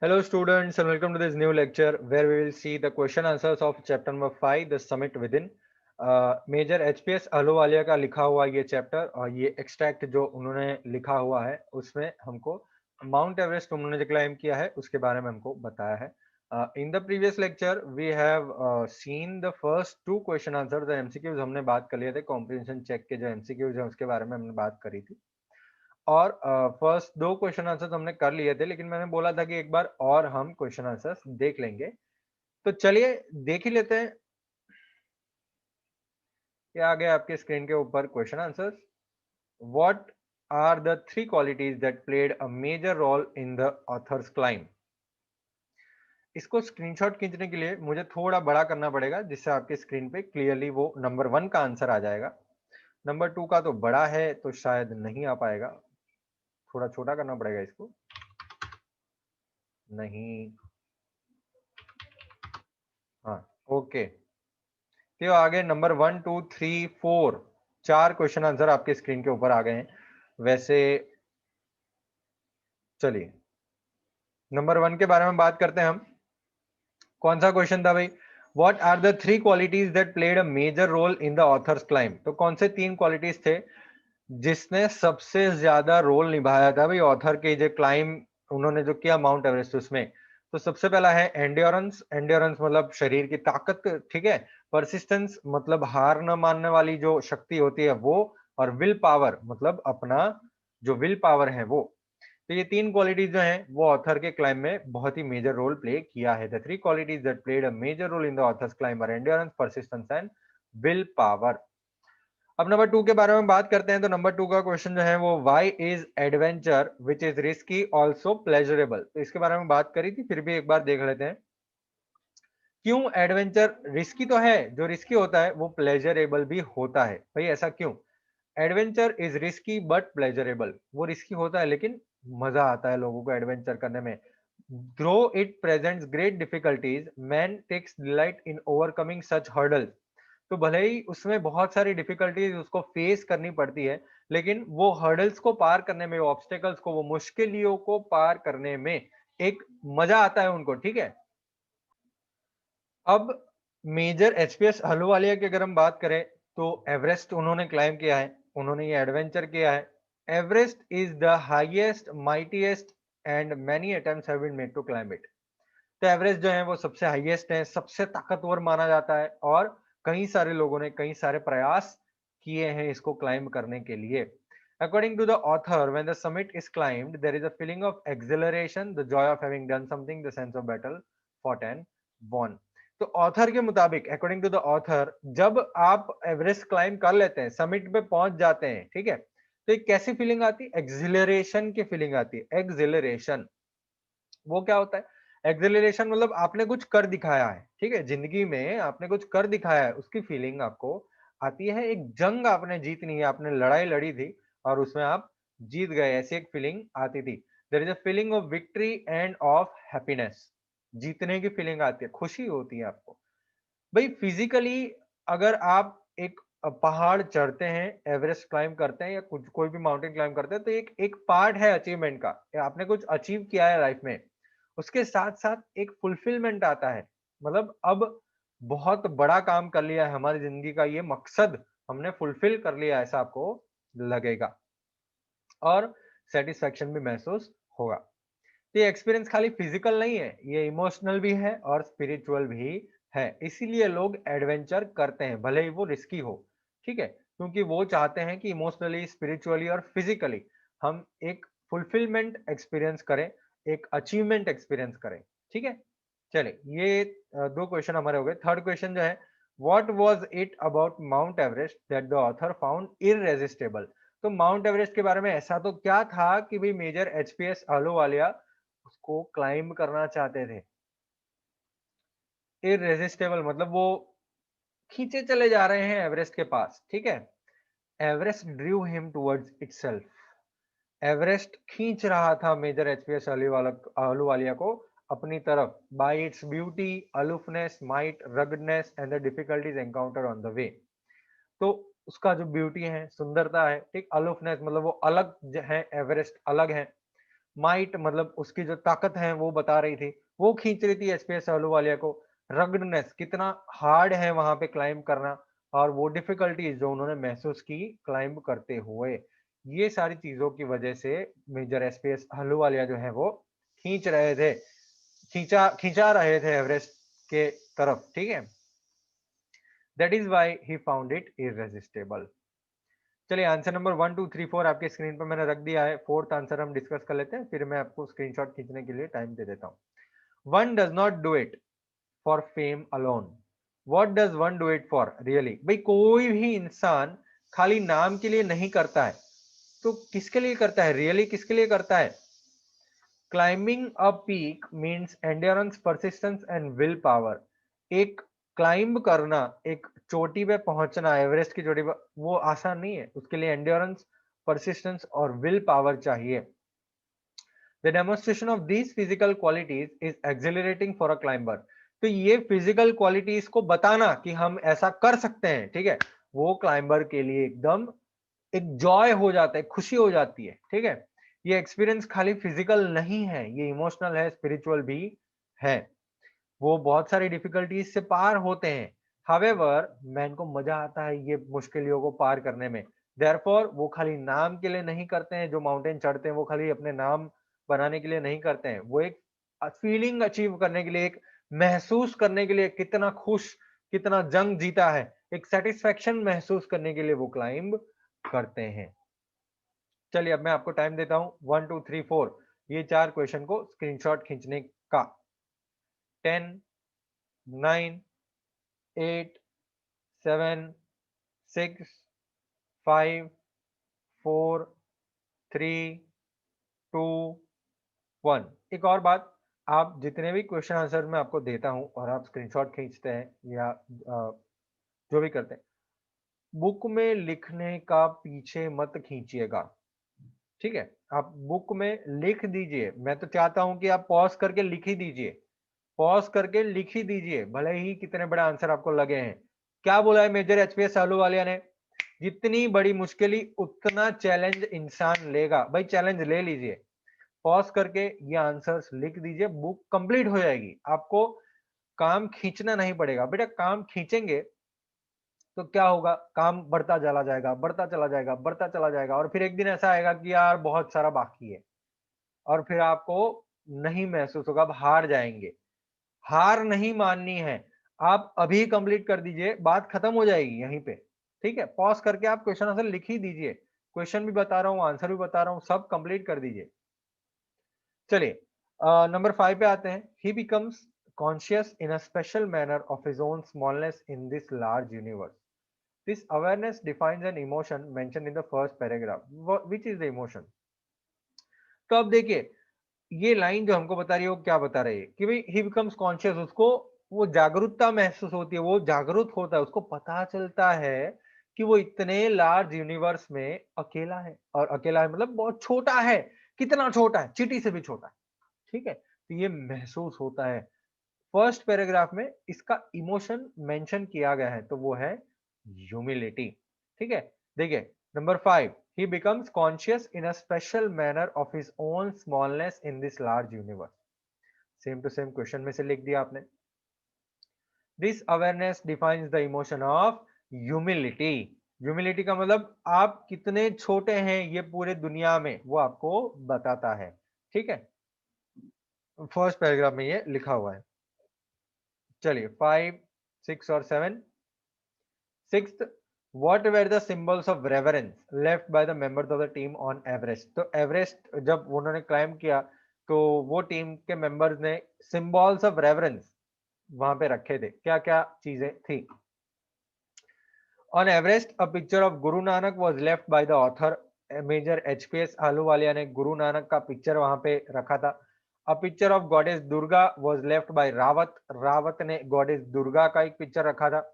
Hello students and welcome to this new lecture where we will see the question answers of chapter number 5 the summit within major HPS Ahluwalia का लिखा हुआ ये chapter और ये extract जो उन्होंने लिखा हुआ है उसमें हमको माउंट एवरेस्ट उन्होंने जो क्लाइम किया है उसके बारे में हमको बताया है in the previous lecture we have seen the first two question answer the MCQs हमने बात कर लिए थे कॉम्प्रिहेंशन चेक के जो एमसीक्यूज है उसके बारे में हमने बात करी थी और फर्स्ट दो क्वेश्चन आंसर्स हमने कर लिए थे लेकिन मैंने बोला था कि एक बार और हम क्वेश्चन आंसर्स देख लेंगे तो चलिए देख ही लेते हैं क्या आ गया आपके स्क्रीन के ऊपर question answers what are the three qualities that played a major role in the author's climb. इसको स्क्रीनशॉट खींचने के लिए मुझे थोड़ा बड़ा करना पड़ेगा जिससे आपके स्क्रीन पे क्लियरली वो नंबर 1 का आंसर आ जाएगा। नंबर 2 का तो बड़ा है तो शायद नहीं आ पाएगा, थोड़ा छोटा करना पड़ेगा इसको। नहीं, हाँ, ओके। तो आगे नंबर 1 2 3 4 4 क्वेश्चन आंसर आपके स्क्रीन के ऊपर आ गए हैं। वैसे चलिए नंबर 1 के बारे में बात करते हैं हम। कौन सा क्वेश्चन था भाई? What are the three qualities that played a major role in the author's climb. तो कौन से तीन क्वालिटीज थे जिसने सबसे ज्यादा रोल निभाया था भाई ऑथर के जो क्लाइम उन्होंने जो किया माउंट एवरेस्ट उसमें। तो सबसे पहला है एंड्योरेंस। एंड्योरेंस मतलब शरीर की ताकत, ठीक है। परसिस्टेंस मतलब हार न मानने वाली जो शक्ति होती है वो, और विल पावर मतलब अपना जो विल पावर है वो। तो ये तीन क्वालिटीज जो हैं वो ऑथर के क्लाइम में बहुत ही मेजर रोल प्ले किया है। The three qualities that played a major role in the author's climb are endurance, persistence and willpower. अब नंबर 2 के बारे में बात करते हैं। तो नंबर 2 का क्वेश्चन जो है वो why is adventure which is risky also pleasurable. तो इसके बारे में बात करी थी, फिर भी एक बार देख लेते हैं। क्यों एडवेंचर रिस्की तो है, जो रिस्की होता है वो प्लेजरेबल भी होता है। भाई ऐसा क्यों? Adventure is risky but pleasurable. वो रिस्की होता है लेकिन मजा आता है लोगों को एडवेंचर करने में। Though it presents great difficulties, man takes delight in overcoming such hurdles. तो भले ही उसमें बहुत सारी डिफिकल्टीज उसको फेस करनी पड़ती है लेकिन वो हर्डल्स को पार करने में, ऑब्स्टेकल्स को, वो मुश्किलों को पार करने में एक मजा आता है उनको, ठीक है। अब मेजर एचपीएस अहलूवालिया की अगर हम बात करें तो एवरेस्ट उन्होंने क्लाइम किया है, उन्होंने ये एडवेंचर किया है। Everest is the highest mightiest and many attempts have been made to climb it. तो एवरेस्ट जो है वो सबसे हाईएस्ट है, सबसे ताकतवर माना जाता है और कई सारे लोगों ने कई सारे प्रयास किए हैं इसको क्लाइम करने के लिए। According to the author, when the summit is climbed there is a feeling of exhilaration, the joy of having done something, the sense of battle fought and won. तो ऑथर के मुताबिक, अकॉर्डिंग टू द ऑथर, जब आप Everest climb कर लेते हैं, summit पे पहुंच जाते हैं, ठीक है, तो एक कैसी फीलिंग आती है? एक्सिलरेशन की फीलिंग आती है। एक्सिलरेशन वो क्या होता है? एक्सेलरेशन मतलब आपने कुछ कर दिखाया है, ठीक है, जिंदगी में आपने कुछ कर दिखाया है, उसकी फीलिंग आपको आती है। एक जंग आपने जीतनी है, आपने लड़ाई लड़ी थी और उसमें आप जीत गए, ऐसी एक फीलिंग आती थी। There is a feeling of victory and of happiness. जीतने की फीलिंग आती है, खुशी होती है आपको। भाई फिजिकली अगर आप एक पहाड़ चढ़ते हैं, एवरेस्ट क्लाइम करते हैं या कुछ कोई भी माउंटेन क्लाइम करते हैं तो एक एक पार्ट है अचीवमेंट का, या आपने कुछ अचीव किया है लाइफ में। उसके साथ साथ एक फुलफिलमेंट आता है, मतलब अब बहुत बड़ा काम कर लिया है, हमारी जिंदगी का ये मकसद हमने फुलफिल कर लिया, ऐसा आपको लगेगा और सेटिस्फेक्शन भी महसूस होगा। तो ये एक्सपीरियंस खाली फिजिकल नहीं है, ये इमोशनल भी है और स्पिरिचुअल भी है। इसीलिए लोग एडवेंचर करते हैं भले ही वो रिस्की हो, ठीक है, क्योंकि वो चाहते हैं कि इमोशनली, स्पिरिचुअली और फिजिकली हम एक फुलफिलमेंट एक्सपीरियंस करें, एक अचीवमेंट एक्सपीरियंस करें, ठीक है। चलिए ये दो क्वेश्चन हमारे हो गए। थर्ड क्वेश्चन जो है, what was it about Mount Everest that the author found irresistible. तो माउंट एवरेस्ट के बारे में ऐसा तो क्या था कि भाई मेजर एचपीएस अहलूवालिया उसको क्लाइम करना चाहते थे। इररेजिस्टिबल मतलब वो खींचे चले जा रहे हैं एवरेस्ट के पास, ठीक है। Everest drew him towards itself. Everest खींच रहा था मेजर एचपीएस अहलूवालिया को अपनी तरफ, by its beauty, aloofness, might, ruggedness and the difficulties encounter on the way. तो उसका जो ब्यूटी है, सुंदरता है, ठीक, अलोफनेस मतलब वो अलग है, एवरेस्ट अलग है, माइट मतलब उसकी जो ताकत है वो बता रही थी, वो खींच रही थी एचपीएस अहलूवालिया को। रगडनेस, कितना हार्ड है वहां पे क्लाइंब करना, और वो डिफिकल्टीज जो उन्होंने महसूस की क्लाइंब करते हुए, ये सारी चीजों की वजह से मेजर एचपीएस अहलूवालिया जो है वो खींच रहे थे, खींचा खींचा रहे थे एवरेस्ट के तरफ, ठीक है। That is why he found it irresistible. चलिए आंसर नंबर 1 2 3 4 आपके स्क्रीन पर मैंने रख दिया है। फोर्थ आंसर हम डिस्कस कर लेते हैं, फिर मैं आपको स्क्रीनशॉट खींचने के लिए टाइम दे देता हूं। One does not do it for fame alone. What does one do it for really? भाई कोई भी इंसान खाली नाम के लिए नहीं करता है, तो किसके लिए करता है, रियली किसके लिए करता है? Climbing a peak means endurance, persistence and will power. एक क्लाइंब करना, एक चोटी पे पहुंचना, एवरेस्ट की चोटी पर, वो आसान नहीं है, उसके लिए एंड्योरेंस, परसिस्टेंस और विल पावर चाहिए। The demonstration of these physical qualities is accelerating for a climber. तो ये फिजिकल क्वालिटीज को बताना कि हम ऐसा कर सकते हैं, ठीक है, वो क्लाइंबर के लिए एकदम एक जॉय हो जाता है, खुशी हो जाती है, ठीक है। ये एक्सपीरियंस खाली फिजिकल नहीं है, ये इमोशनल है, स्पिरिचुअल भी है। वो बहुत सारी डिफिकल्टीज से पार होते हैं। हावेवर मैन को मजा आता है ये मुश्किलों को पार करने में। देयरफॉर वो खाली नाम के लिए नहीं करते हैं, जो माउंटेन चढ़ते हैं वो खाली अपने नाम बनाने के लिए नहीं करते हैं, वो एक फीलिंग अचीव करने के लिए, एक महसूस करने के लिए, कितना खुश, कितना जंग जीता है, एक सेटिस्फेक्शन महसूस करने के लिए वो क्लाइंब करते हैं। चलिए अब मैं आपको टाइम देता हूं 1 2 3 4 ये 4 क्वेश्चन को स्क्रीनशॉट खींचने का। 10 9 8 7 6 5 4 3 2 1। एक और बात, आप जितने भी क्वेश्चन आंसर मैं आपको देता हूं और आप स्क्रीनशॉट खींचते हैं या जो भी करते हैं, बुक में लिखने का पीछे मत खींचिएगा, ठीक है। आप बुक में लिख दीजिए, मैं तो चाहता हूं कि आप पॉज करके लिख ही दीजिए, पॉज करके लिख ही दीजिए, भले ही कितने बड़े आंसर आपको लगे हैं। क्या बोला है मेजर एचपीएस अहलूवालिया ने? जितनी बड़ी मुश्किल उतना चैलेंज इंसान लेगा। भाई चैलेंज ले लीजिए, पॉज करके ये आंसर्स लिख दीजिए, बुक कंप्लीट हो जाएगी, आपको काम खींचना नहीं पड़ेगा। बेटा काम खींचेंगे तो क्या होगा, काम बढ़ता चला जाएगा, बढ़ता चला जाएगा, बढ़ता चला जाएगा, और फिर एक दिन ऐसा आएगा कि यार बहुत सारा बाकी है, और फिर आपको नहीं महसूस होगा, आप हार जाएंगे। हार नहीं माननी है, आप अभी कंप्लीट कर दीजिए, बात खत्म हो जाएगी यहीं पे, ठीक है। पॉज करके आप क्वेश्चन आंसर लिख ही दीजिए, क्वेश्चन भी बता रहा हूँ, आंसर भी बता रहा हूँ, सब कंप्लीट कर दीजिए। चलिए नंबर 5 पे आते हैं। ही becomes conscious in a special manner of his own smallness in this large universe. This awareness defines an emotion mentioned in the first paragraph, which is the emotion? तो अब देखिए, ये लाइन जो हमको बता रही है वो क्या बता रही है कि भाई ही बिकम्स कॉन्शियस, उसको वो जागरूकता महसूस होती है, वो जागरूक होता है, उसको पता चलता है कि वो इतने लार्ज यूनिवर्स में अकेला है, और अकेला है मतलब बहुत छोटा है। कितना छोटा है, चींटी से भी छोटा है, ठीक है। तो ये महसूस होता है। फर्स्ट पैराग्राफ में इसका इमोशन मेंशन किया गया है, तो वो है ह्यूमिलिटी, ठीक है। देखिए number 5, he becomes conscious in a special manner of his own smallness in this large universe। Same to same question में से लिख दिया आपने। This awareness defines the emotion of humility. Humility का मतलब आप कितने छोटे हैं ये पूरे दुनिया में, वो आपको बताता है, ठीक है। फर्स्ट पैराग्राफ में ये लिखा हुआ है। चलिए 5 6 और 7। Sixth, what were the symbols of reverence left by the members of the team on Everest? तो एवरेस्ट जब उन्होंने क्लाइम किया तो वो टीम के मेंबर्स ने सिंबल्स ऑफ रेवरेंस वहां पे रखे थे, क्या क्या चीजें थी? On Everest a picture of Guru Nanak was left by the author. Major HPS Ahluwalia ने गुरु नानक का पिक्चर वहां पे रखा था। A picture of goddess Durga was left by Rawat. Rawat ने गॉडेस दुर्गा का एक पिक्चर रखा था।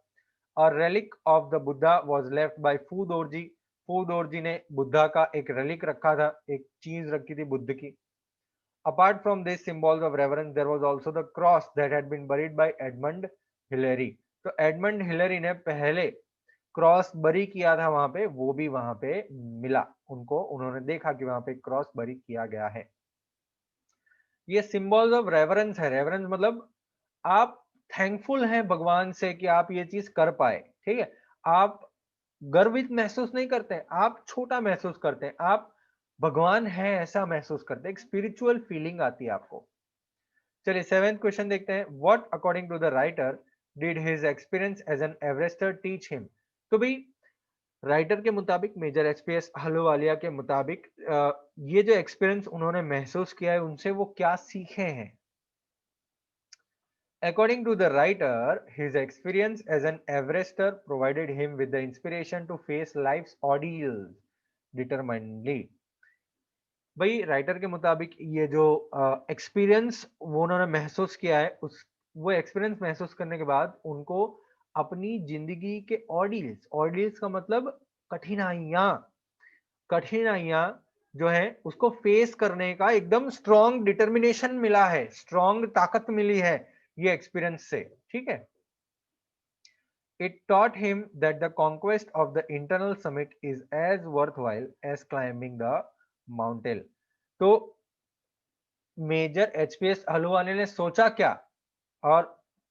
और relic of the Buddha was left by Phu Dorji. फू दोरजी ने बुद्धा का एक रेलिक रखा था, एक चीज रखी थी बुद्ध की। Apart from this symbols of reverence there was also the cross that had been buried by Edmund Hillary. तो एडमंड हिलेरी ने पहले क्रॉस बरी किया था वहां पे, वो भी वहां पे मिला उनको, उन्होंने देखा कि वहां पे क्रॉस बरी किया गया है। ये सिंबल्स ऑफ रेवरेंस है। रेवरेंस मतलब आप थैंकफुल हैं भगवान से कि आप ये चीज कर पाए, ठीक है। आप गर्वित महसूस नहीं करते हैं, आप छोटा महसूस करते हैं, आप भगवान है ऐसा महसूस करते हैं, एक स्पिरिचुअल फीलिंग आती है आपको। चलिए सेवेंथ क्वेश्चन देखते हैं। What according to the writer did his experience as an Everester teach him. तो भाई राइटर के मुताबिक, मेजर एचपीएस अहलूवालिया के मुताबिक ये जो एक्सपीरियंस उन्होंने महसूस किया है उनसे वो क्या सीखे हैं। According to the writer, his experience as an Everester provided him with the inspiration to face life's ordeals determinedly. भाई राइटर के मुताबिक ये जो एक्सपीरियंस वो उन्होंने महसूस किया है, उस वो एक्सपीरियंस महसूस करने के बाद उनको अपनी जिंदगी के ऑर्डियल्स, ऑर्डियल्स का मतलब कठिनाइयां, कठिनाइयां जो है उसको फेस करने का एकदम स्ट्रॉन्ग डिटर्मिनेशन मिला है, स्ट्रॉन्ग ताकत मिली है ये एक्सपीरियंस से, ठीक है। It taught him that the conquest of the internal summit is as worthwhile as climbing the mountain. तो मेजर एचपीएस अहलूवालिया ने सोचा क्या और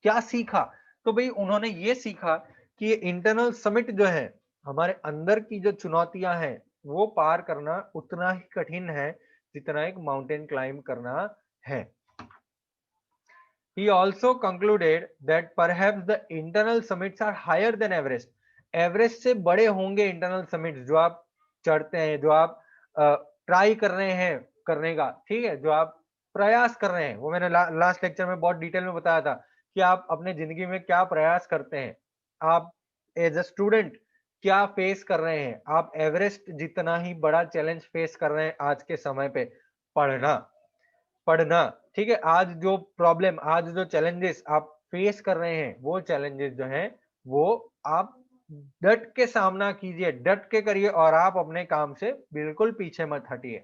क्या सीखा। तो भाई उन्होंने ये सीखा कि ये इंटरनल समिट जो है, हमारे अंदर की जो चुनौतियां हैं वो पार करना उतना ही कठिन है जितना एक माउंटेन क्लाइंब करना है। He also concluded that perhaps the internal summits are higher than Everest. Everest से बड़े होंगे इंटरनल समिट्स जो आप चढ़ते हैं, जो आप ट्राई कर रहे हैं करने का, ठीक है, जो आप प्रयास कर रहे हैं। वो मैंने लास्ट लेक्चर में बहुत डिटेल में बताया था कि आप अपने जिंदगी में क्या प्रयास करते हैं, आप एज अ स्टूडेंट क्या फेस कर रहे हैं। आप एवरेस्ट जितना ही बड़ा चैलेंज फेस कर रहे हैं आज के समय पे, पढ़ना, पढ़ना, ठीक है। आज जो प्रॉब्लम, आज जो चैलेंजेस आप फेस कर रहे हैं वो चैलेंजेस जो हैं वो आप डट के सामना कीजिए, डट के करिए और आप अपने काम से बिल्कुल पीछे मत हटिए।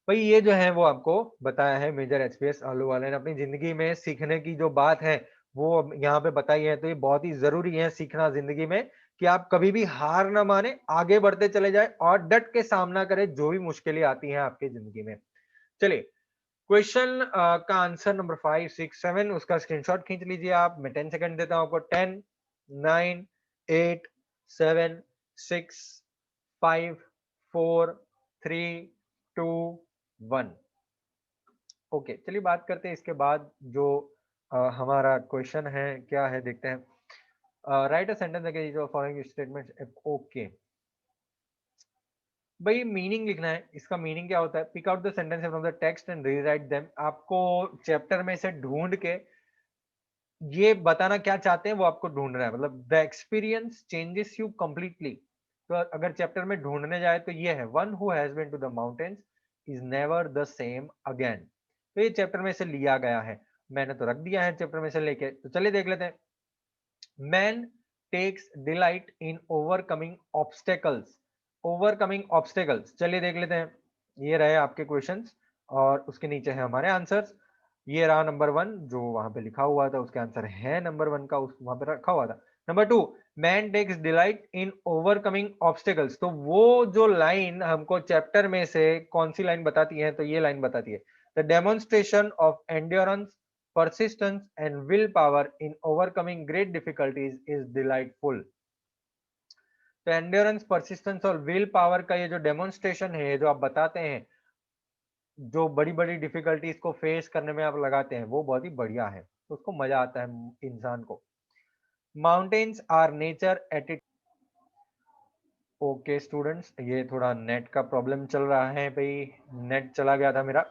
भाई ये जो है वो आपको बताया है मेजर एचपीएस अहलूवालिया ने अपनी जिंदगी में सीखने की जो बात है वो यहाँ पे बताई है। तो ये बहुत ही जरूरी है सीखना जिंदगी में कि आप कभी भी हार ना माने, आगे बढ़ते चले जाए और डट के सामना करें जो भी मुश्किलें आती हैं आपकी जिंदगी में। चलिए क्वेश्चन का आंसर नंबर 5, 6, 7 उसका स्क्रीनशॉट खींच लीजिए आप। मैं 10 सेकंड देता हूं आपको। 10, 9, 8, 7, 6, 5, 4, 3, 2, 1। ओके चलिए बात करते हैं इसके बाद जो हमारा क्वेश्चन है क्या है, देखते हैं। राइट अ सेंटेंस जो फॉलोइंग स्टेटमेंट। ओके भाई मीनिंग लिखना है। इसका मीनिंग क्या होता है? Pick out the sentences from the text and rewrite them. आपको चैप्टर में से ढूंढ के ये बताना क्या चाहते हैं वो आपको ढूंढना है। मतलब the experience changes you completely. तो अगर चैप्टर में ढूंढने जाए तो ये है, one who has been to the mountains is never the same again. तो ये चैप्टर में से लिया गया है, मैंने तो रख दिया है चैप्टर में से लेके। तो चलिए देख लेते हैं। Man takes delight in overcoming obstacles. Overcoming obstacles, चलिए देख लेते हैं। ये रहे आपके क्वेश्चंस और उसके नीचे है हमारे आंसर्स। ये रहा नंबर 1 जो वहां पे लिखा हुआ था, उसके आंसर है नंबर 1 का, उस वहां पे रखा हुआ था। Number 2, man takes delight in overcoming obstacles. तो वो जो लाइन हमको चैप्टर में से कौन सी लाइन बताती है? तो ये लाइन बताती है, the demonstration of endurance, persistence and willpower in overcoming great difficulties is delightful। तो एंड्योरेंस, परसिस्टेंस और विल पावर का ये जो डेमोन्स्ट्रेशन है, जो आप बताते हैं, जो बड़ी बड़ी डिफिकल्टीज को फेस करने में आप लगाते हैं, वो बहुत ही बढ़िया है, तो उसको मजा आता है इंसान को। Mountains are nature at it. Okay students, ये थोड़ा नेट का प्रॉब्लम चल रहा है भाई, नेट चला गया था मेरा।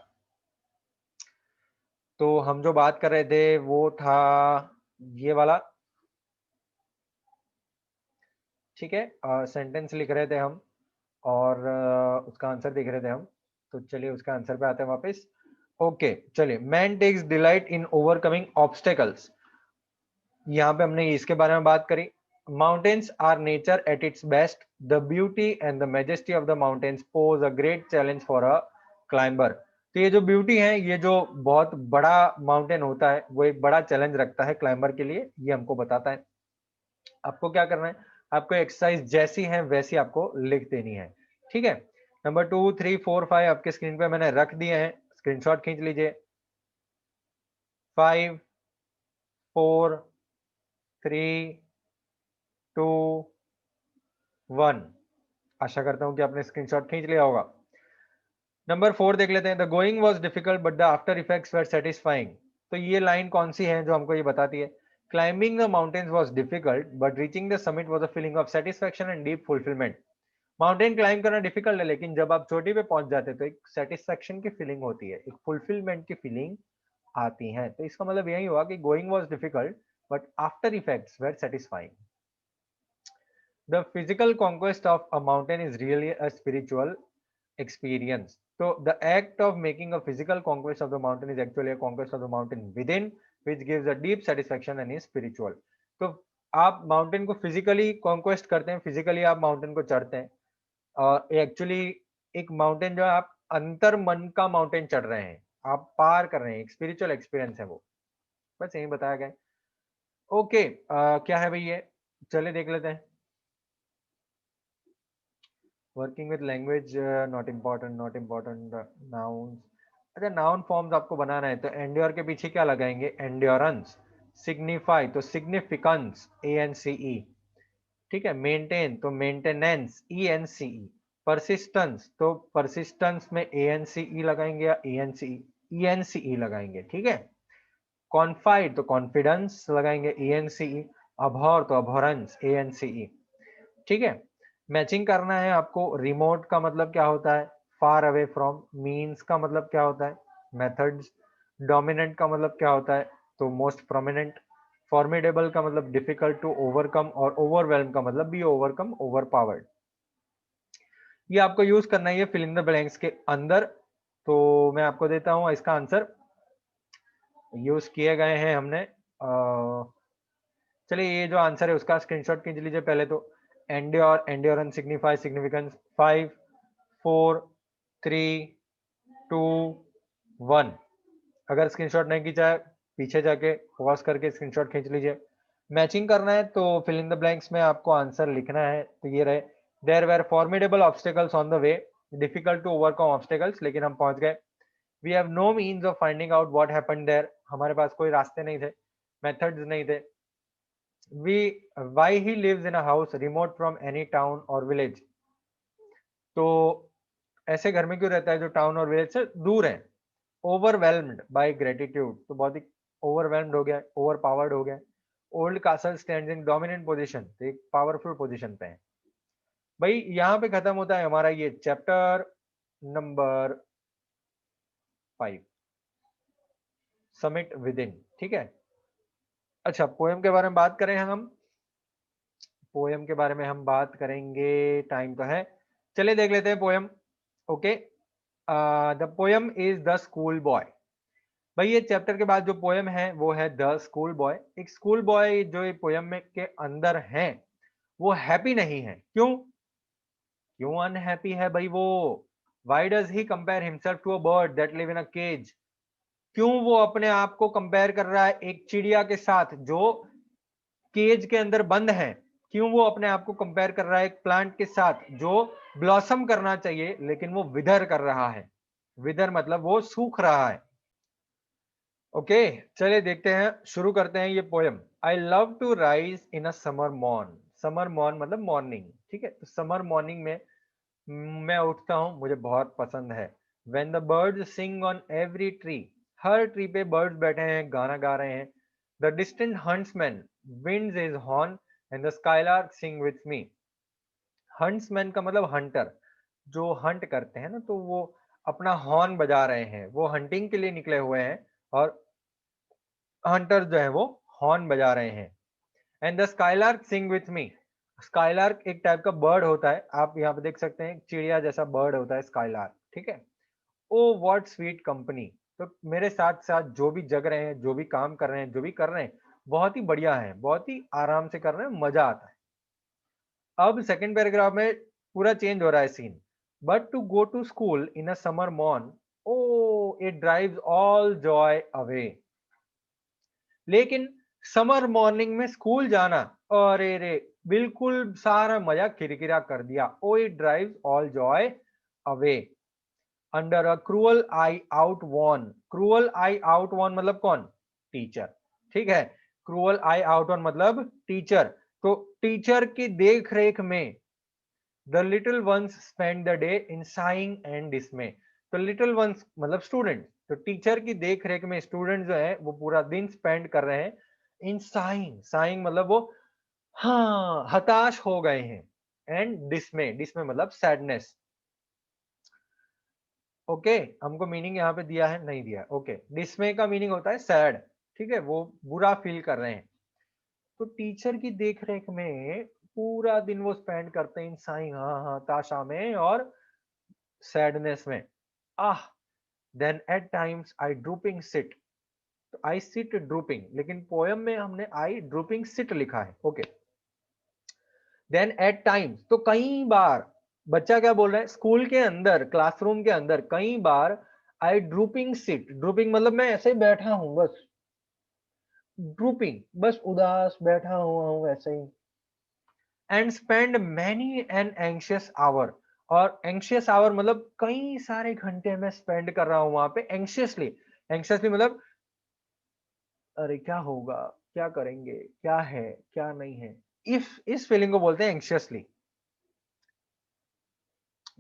तो हम जो बात कर रहे थे वो था ये वाला, ठीक है। सेंटेंस लिख रहे थे हम और उसका आंसर देख रहे थे हम। तो चलिए उसका आंसर पे आते हैं वापस। ओके चलिए, man takes delight in overcoming obstacles. यहाँ पे हमने इसके बारे में बात करी। Mountains are nature at its best, the beauty and the majesty of the mountains pose a great challenge for a climber. तो ये जो ब्यूटी है, ये जो बहुत बड़ा माउंटेन होता है, वो एक बड़ा चैलेंज रखता है क्लाइंबर के लिए, ये हमको बताता है। आपको क्या करना है? आपको एक्सरसाइज जैसी है वैसी आपको लिख देनी है, ठीक है। नंबर 2, 3, 4, 5 आपके स्क्रीन पे मैंने रख दिए हैं। स्क्रीनशॉट खींच लीजिए। 5 4 3 2 1। आशा करता हूं कि आपने स्क्रीनशॉट खींच लिया होगा। नंबर 4 देख लेते हैं। The going was difficult but the after effects were satisfying. तो ये लाइन कौन सी है जो हमको ये बताती है? Climbing the mountains was difficult but reaching the summit was a feeling of satisfaction and deep fulfilment. Mountain climb करना डिफिकल्ट है, लेकिन जब आप चोटी पे पहुंच जाते हैं तो एक सेटिस्फैक्शन की फीलिंग होती है, एक फुलफिलमेंट की फीलिंग आती है। तो इसका मतलब यही हुआ कि going was difficult but after effects were satisfying. The physical conquest of a mountain is really a spiritual experience. So the act of making a physical conquest of the mountain is actually a conquest of the mountain within, which gives a deep satisfaction and is spiritual. तो आप mountain को physically conquest करते हैं, physically आप mountain को चढ़ते हैं, और एक्चुअली एक माउंटेन जो है आप अंतर मन का माउंटेन चढ़ रहे हैं, आप पार कर रहे हैं, एक स्पिरिचुअल एक्सपीरियंस है वो। बस यही बताया गया है। ओके, क्या है भाई ये? चलिए देख लेते हैं। Working with language not important, not important. Noun, अच्छा नाउन फॉर्म्स आपको बनाना है तो एंड्योर के पीछे क्या लगाएंगे? एंड्योरेंस। सिग्निफाई तो सिग्निफिकेंस, ANCE। ठीक है। मेंटेन तो मेंटेनेंस, ENCE। परसिस्टेंस तो परसिस्टेंस में ANCE लगाएंगे या ENCE लगाएंगे। ठीक है। कॉन्फाइड तो कॉन्फिडेंस लगाएंगे, ENCE। अभौर तो अभोरेंस, ANCE। ठीक है। मैचिंग करना है आपको। रिमोट का मतलब क्या होता है? Far away from. मीन्स का मतलब क्या होता है? मेथड्स। डोमिनेंट का मतलब क्या होता है? तो मोस्ट प्रोमिनेंट। फॉर्मिडेबल का मतलब डिफिकल्ट टू ओवरकम, और ओवरवेल्म का मतलब बी ओवरकम, ओवरपावर्ड। ये आपको यूज करना है फिल इन द ब्लैंक्स के अंदर। तो मैं आपको देता हूं इसका आंसर। यूज किए गए हैं हमने। चलिए ये जो आंसर है उसका स्क्रीनशॉट खींच लीजिए पहले तो। Endure, endurance, signify, significance. 5 4 3 2 1। अगर स्क्रीनशॉट नहीं खींचा है, पीछे जाके पॉज करके स्क्रीनशॉट खींच लीजिए। मैचिंग करना है तो फिल इन द ब्लैंक्स में आपको आंसर लिखना है। तो ये रहे, there were formidable obstacles on the way, difficult to overcome obstacles, लेकिन हम पहुंच गए। We have no means of finding out what happened there, हमारे पास कोई रास्ते नहीं थे, मेथड्स नहीं थे। We why he lives in a house remote from any town और विलेज। तो ऐसे घर में क्यों रहता है जो टाउन और विलेज से दूर है? ओवरवेल्म्ड बाय ग्रेटिट्यूड, तो बहुत ही ओवरवेल्म्ड हो गया, ओवर पावर्ड हो गया। ओल्ड कासल स्टैंड्स इन डोमिनेंट पोजीशन, तो एक पावरफुल पोजीशन पे है। भाई यहाँ पे खत्म होता है हमारा ये chapter number 5, summit with in. ठीक है। अच्छा, पोएम के बारे में बात करें हम। पोएम के बारे में हम बात करेंगे, टाइम तो है, चलिए देख लेते हैं poem. Okay, the poem is the school boy. भाई ये चैप्टर के बाद जो पोएम है वो है द स्कूल बॉय। एक स्कूल बॉय जो ये पोएम में के अंदर है वो हैप्पी नहीं है। क्यों? क्यों अनहैप्पी है भाई वो? Why does he compare himself to a bird that live in a cage? क्यों वो अपने आप को कंपेयर कर रहा है एक चिड़िया के साथ जो केज के अंदर बंद है? क्यों वो अपने आप को कंपेयर कर रहा है एक प्लांट के साथ जो ब्लॉसम करना चाहिए लेकिन वो विदर कर रहा है? विदर मतलब वो सूख रहा है। ओके, चलिए देखते हैं, शुरू करते हैं ये poem. I love to rise in a summer morn. Summer morn मतलब मॉर्निंग। ठीक है, तो समर मॉर्निंग में मैं उठता हूं, मुझे बहुत पसंद है। When the birds sing on every tree, her tree पे बर्ड्स बैठे हैं, गाना गा रहे हैं। The distant huntsman winds his horn and the skylark Singh with me. Huntsman का मतलब हंटर, जो हंट करते हैं ना, तो वो अपना हॉर्न बजा रहे हैं, वो हंटिंग के लिए निकले हुए हैं, और हंटर जो है वो हॉर्न बजा रहे हैं। And the skylark Singh with me. Skylark एक टाइप का बर्ड होता है, आप यहाँ पे देख सकते हैं, चिड़िया जैसा बर्ड होता है स्काईलार्क। ठीक है। Oh what sweet company. तो मेरे साथ साथ जो भी जग रहे हैं, जो भी काम कर रहे हैं, जो भी कर रहे हैं, बहुत ही बढ़िया है, बहुत ही आराम से कर रहे हैं, मजा आता है। अब सेकंड पैराग्राफ में पूरा चेंज हो रहा है scene. But to go to school in a summer morn, O it drives all joy away. लेकिन समर मॉर्निंग में स्कूल जाना, अरे रे, बिल्कुल सारा मजा किरकिरा कर दिया। O it drives all joy away. Under a cruel eye outworn. Cruel eye outworn मतलब कौन? टीचर। ठीक है, क्रूअल आई आउट वॉन मतलब टीचर। तो टीचर की देख रेख में the little once spend the day in saying and डिसमे। तो लिटिल वंस मतलब स्टूडेंट, तो टीचर की देख रेख में स्टूडेंट जो है वो पूरा दिन स्पेंड कर रहे हैं इन साइंग। साइंग मतलब वो हाँ हताश हो गए हैं, एंड डिसमे, डिसमे मतलब सैडनेस। ओके, हमको मीनिंग यहाँ पे दिया है? नहीं दिया। ओके, डिसमे का मीनिंग होता है सैड। ठीक है, वो बुरा फील कर रहे हैं। तो टीचर की देखरेख में पूरा दिन वो स्पेंड करते हैं इन साइंग, हाँ हाँ ताशा में और सैडनेस में। Ah, then at times I drooping sit. तो आई सिट ड्रूपिंग, लेकिन पोयम में हमने आई ड्रूपिंग सिट लिखा है। ओके, देन एट टाइम्स तो कई बार, बच्चा क्या बोल रहा है, स्कूल के अंदर क्लासरूम के अंदर कई बार आई ड्रूपिंग सिट। ड्रूपिंग मतलब मैं ऐसे ही बैठा हूं बस, ड्रूपिंग बस उदास बैठा हुआ हूं ऐसे ही। And spend many an anxious hour. और एंशियस आवर मतलब कई सारे घंटे में स्पेंड कर रहा हूं वहां पे एंशियसली। एंशियसली मतलब अरे क्या होगा, क्या करेंगे, क्या है, क्या नहीं है, इस फीलिंग को बोलते हैं anxiously.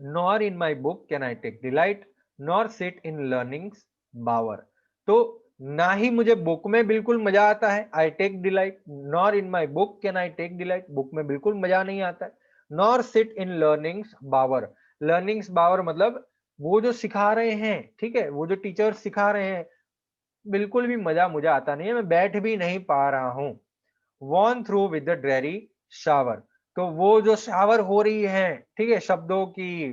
Nor in my book can I take delight, nor sit in learning's bower. तो ना ही मुझे बुक में बिल्कुल मजा आता है, I take delight. Nor in my book can I take delight, book में बिल्कुल मजा नहीं आता है। Nor sit in learning's bower. Learning's bower मतलब वो जो सिखा रहे हैं, ठीक है, वो जो टीचर सिखा रहे हैं, बिल्कुल भी मजा मुझे आता नहीं है, मैं बैठ भी नहीं पा रहा हूं। Worn through with the dreary shower. तो वो जो शावर हो रही है, ठीक है, शब्दों की,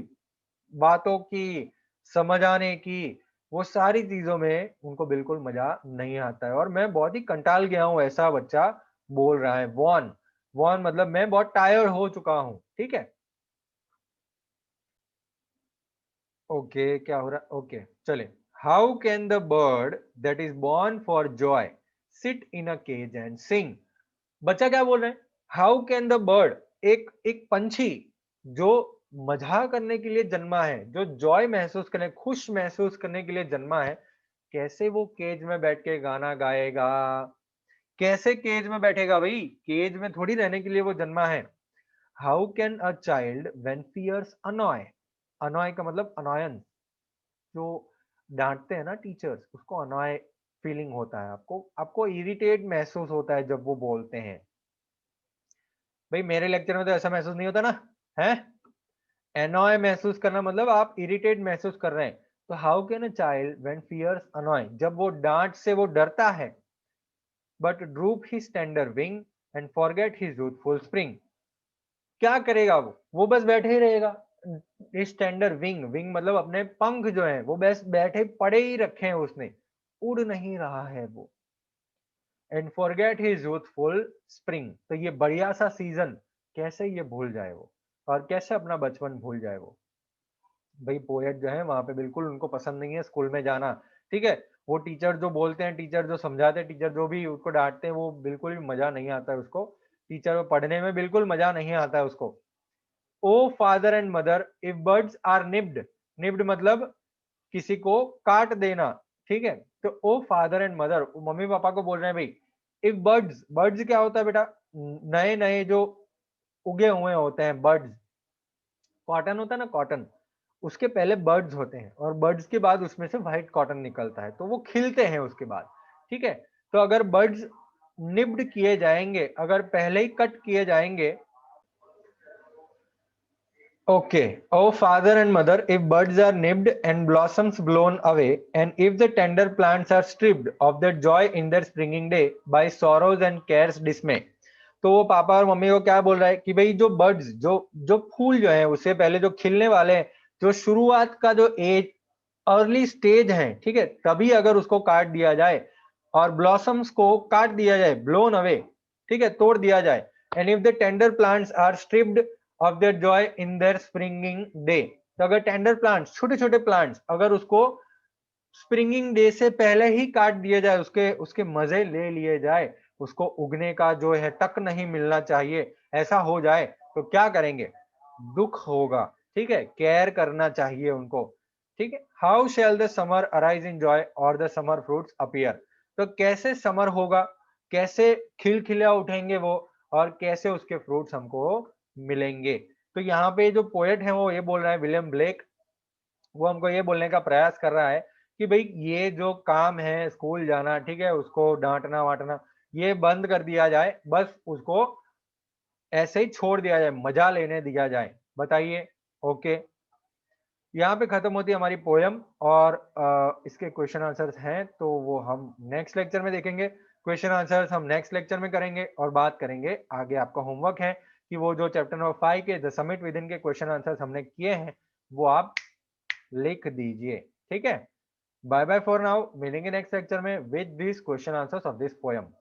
बातों की, समझ आने की, वो सारी चीजों में उनको बिल्कुल मजा नहीं आता है और मैं बहुत ही कंटाल गया हूं, ऐसा बच्चा बोल रहा है। वॉन, वॉन मतलब मैं बहुत टायर्ड हो चुका हूं। ठीक है, ओके क्या हो रहा, ओके चले। How can the bird that is born for joy sit in a cage and sing. बच्चा क्या बोल रहे हैं, हाउ कैन द बर्ड, एक एक पंछी जो मजा करने के लिए जन्मा है, जो जॉय महसूस करने, खुश महसूस करने के लिए जन्मा है, कैसे वो केज में बैठ के गाना गाएगा? कैसे केज में बैठेगा भाई, केज में थोड़ी रहने के लिए वो जन्मा है। How can a child when fears annoy. Annoy का मतलब अनॉयंस, जो डांटते हैं ना टीचर्स, उसको अनॉय फीलिंग होता है, आपको आपको इरिटेट महसूस होता है जब वो बोलते हैं। भाई मेरे लेक्चर में तो ऐसा महसूस नहीं होता ना, है? एनॉय महसूस करना मतलब आप इरिटेट महसूस कर रहे हैं। तो how can a child when fears annoy, जब वो डांट से वो डरता है, but droop his tender wing and forget his youthful spring. क्या करेगा वो बस बैठे ही रहेगा। हिज टेंडर विंग, विंग मतलब अपने पंख जो है वो बस बैठे पड़े ही रखे हैं उसने, उड़ नहीं रहा है वो। And forget his youthful spring, तो ये बढ़िया सा सीजन कैसे ये भूल जाए वो, और कैसे अपना बचपन भूल जाए वो। भाई पोएट जो है वहां पे बिल्कुल उनको पसंद नहीं है स्कूल में जाना। ठीक है, वो टीचर जो बोलते हैं, टीचर जो समझाते हैं, टीचर जो भी उसको डांटते हैं, वो बिल्कुल भी मजा नहीं आता है उसको। टीचर को पढ़ने में बिल्कुल मजा नहीं आता है उसको। O father and mother if birds are nipped. Nipped मतलब किसी को काट देना। ठीक है, तो O father and mother, mummy papa को बोल रहे हैं भाई। इफ बर्ड्स, बर्ड्स क्या होता है बेटा? नए नए जो उगे हुए होते हैं बर्ड्स। कॉटन होता है ना, कॉटन, उसके पहले बर्ड्स होते हैं और बर्ड्स के बाद उसमें से व्हाइट कॉटन निकलता है, तो वो खिलते हैं उसके बाद। ठीक है, तो अगर बर्ड्स निब्ड किए जाएंगे, अगर पहले ही कट किए जाएंगे। Okay. Oh, father and mother, if buds are nipped and blossoms blown away, and if the tender plants are stripped of their joy in their springing day by sorrows and cares dismay। तो वो पापा और mummy को क्या बोल रहा है कि भाई जो बर्ड्स, जो जो फूल जो है उससे पहले जो खिलने वाले हैं, जो शुरुआत का जो एज, अर्ली स्टेज है, ठीक है, तभी अगर उसको काट दिया जाए और ब्लॉसम्स को काट दिया जाए, ब्लोन अवे, ठीक है, तोड़ दिया जाए। And if the tender plants are stripped of their joy in their springing day. तो अगर टेंडर प्लांट्स, छोटे छोटे प्लांट्स, अगर उसको स्प्रिंगिंग डे से पहले ही काट दिया जाए, उसके उसके मजे ले लिए जाए, उसको उगने का जो है तक नहीं मिलना चाहिए, ऐसा हो जाए, तो क्या करेंगे? दुख होगा। ठीक है, केयर करना चाहिए उनको। ठीक है। How shell the summer arise in joy और द समर फ्रूट्स अपीयर। तो कैसे समर होगा, कैसे खिलखिला उठेंगे वो, और कैसे उसके फ्रूट्स हमको मिलेंगे। तो यहाँ पे जो पोएट है वो ये बोल रहा है, विलियम ब्लेक, वो हमको ये बोलने का प्रयास कर रहा है कि भाई ये जो काम है स्कूल जाना, ठीक है, उसको डांटना वाटना ये बंद कर दिया जाए, बस उसको ऐसे ही छोड़ दिया जाए, मजा लेने दिया जाए। बताइए। ओके, यहाँ पे खत्म होती है हमारी पोयम, और इसके क्वेश्चन आंसर्स हैं तो वो हम नेक्स्ट लेक्चर में देखेंगे। क्वेश्चन आंसर्स हम नेक्स्ट लेक्चर में करेंगे और बात करेंगे आगे। आपका होमवर्क है कि वो जो चैप्टर नंबर 5 के द समिट विद इन के क्वेश्चन आंसर्स हमने किए हैं वो आप लिख दीजिए। ठीक है। बाय बाय फॉर नाउ, मिलेंगे नेक्स्ट लेक्चर में with this question answers of this poem.